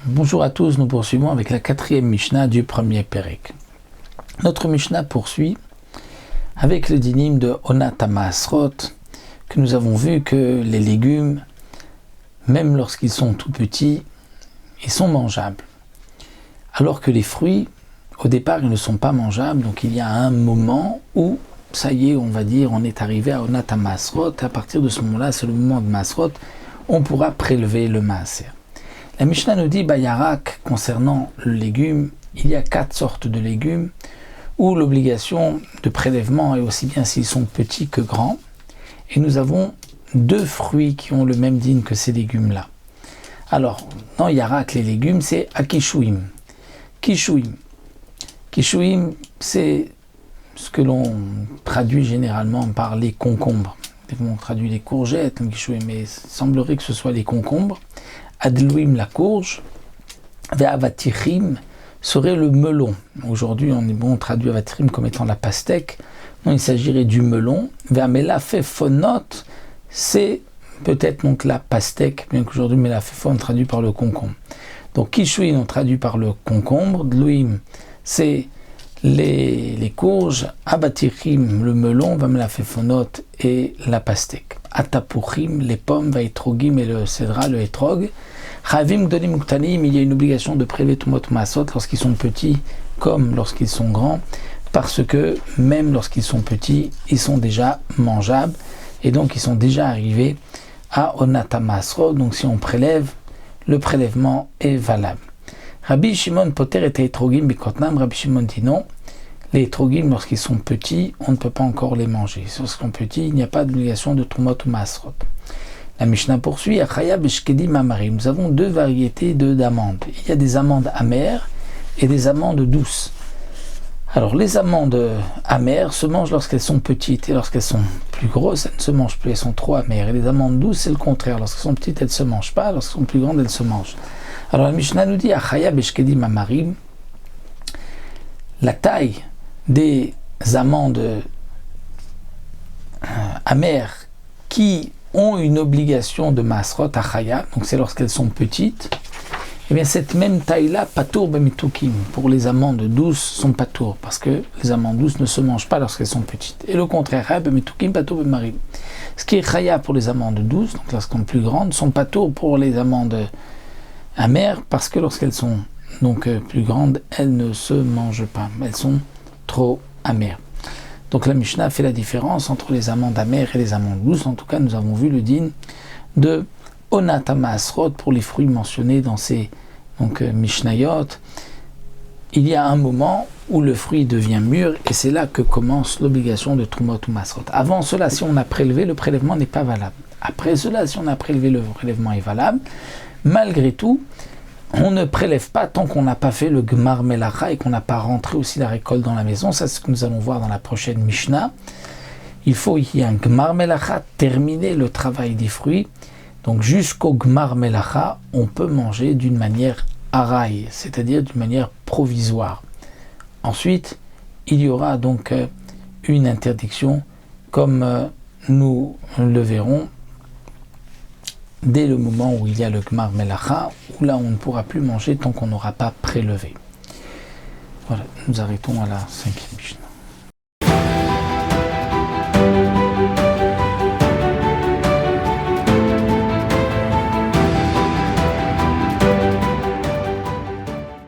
Bonjour à tous, nous poursuivons avec la 4e Mishnah du premier Pérek. Notre Mishnah poursuit avec le dinim de Onat HaMaasrot, que nous avons vu que les légumes, même lorsqu'ils sont tout petits, ils sont mangeables. Alors que les fruits, au départ, ils ne sont pas mangeables, donc il y a un moment où, ça y est, on va dire, on est arrivé à Onat HaMaasrot, à partir de ce moment-là, c'est le moment de Maasrot, on pourra prélever le Maaser. La Mishnah nous dit, Bayarak, concernant le légume, il y a 4 sortes de légumes où l'obligation de prélèvement est aussi bien s'ils sont petits que grands. Et nous avons 2 fruits qui ont le même dîne que ces légumes-là. Alors, dans Yarak, les légumes, c'est Akishouim. Kishouim. Kishouim, c'est ce que l'on traduit généralement par les concombres. On traduit les courgettes, mais il semblerait que ce soit les concombres. Adlouim, la courge, Ve'avatirim serait le melon. Aujourd'hui, on traduit Avatirim comme étant la pastèque. Non, il s'agirait du melon. Ve'amelafefonot, c'est peut-être donc la pastèque, bien qu'aujourd'hui, melafefon, on traduit par le concombre. Donc, Kishouim, on traduit par le concombre. Dlouim, c'est les courges. Avatirim, le melon. Ve'amelafefonot et la pastèque. Atapurim, les pommes. Ve'etrogim et le cédra, le etrog. Chavim Gdolim Uktanim, il y a une obligation de prélever Tumot Maasot lorsqu'ils sont petits comme lorsqu'ils sont grands, parce que même lorsqu'ils sont petits, ils sont déjà mangeables, et donc ils sont déjà arrivés à Onat HaMaasrot, donc si on prélève, le prélèvement est valable. Rabbi Shimon Poter et Etrogim Bikotnam, Rabbi Shimon dit non, les Etrogim lorsqu'ils sont petits, on ne peut pas encore les manger. Lorsqu'ils sont petits, il n'y a pas d'obligation de Tumot Maasrot. La Mishnah poursuit, nous avons 2 variétés d'amandes. Il y a des amandes amères et des amandes douces. Alors les amandes amères se mangent lorsqu'elles sont petites et lorsqu'elles sont plus grosses, elles ne se mangent plus, elles sont trop amères. Et les amandes douces, c'est le contraire. Lorsqu'elles sont petites, elles ne se mangent pas, lorsqu'elles sont plus grandes, elles se mangent. Alors la Mishnah nous dit, la taille des amandes amères qui ont une obligation de Maasrot Achaya, donc c'est lorsqu'elles sont petites, et bien cette même taille-là, Patour Bemitukim, pour les amandes douces sont Patour, parce que les amandes douces ne se mangent pas lorsqu'elles sont petites. Et le contraire, Bemitukim, Patour Bemarim. Ce qui est Chaya pour les amandes douces, donc lorsqu'elles sont plus grandes, sont Patour pour les amandes amères, parce que lorsqu'elles sont donc plus grandes, elles ne se mangent pas, elles sont trop amères. Donc la Mishnah fait la différence entre les amandes amères et les amandes douces. En tout cas, nous avons vu le din de Onat HaMaasrot pour les fruits mentionnés dans ces Mishnayot. Il y a un moment où le fruit devient mûr et c'est là que commence l'obligation de Trumot ou Maasrot. Avant cela, si on a prélevé, le prélèvement n'est pas valable. Après cela, si on a prélevé, le prélèvement est valable. Malgré tout, on ne prélève pas tant qu'on n'a pas fait le Gmar Melacha et qu'on n'a pas rentré aussi la récolte dans la maison. Ça, c'est ce que nous allons voir dans la prochaine Mishnah. Il faut qu'il y ait un Gmar Melacha, terminer le travail des fruits. Donc jusqu'au Gmar Melacha, on peut manger d'une manière araï, c'est-à-dire d'une manière provisoire. Ensuite, il y aura donc une interdiction, comme nous le verrons, dès le moment où il y a le Gmar Melacha, où là on ne pourra plus manger tant qu'on n'aura pas prélevé. Voilà, nous arrêtons à la 5e Mishnah.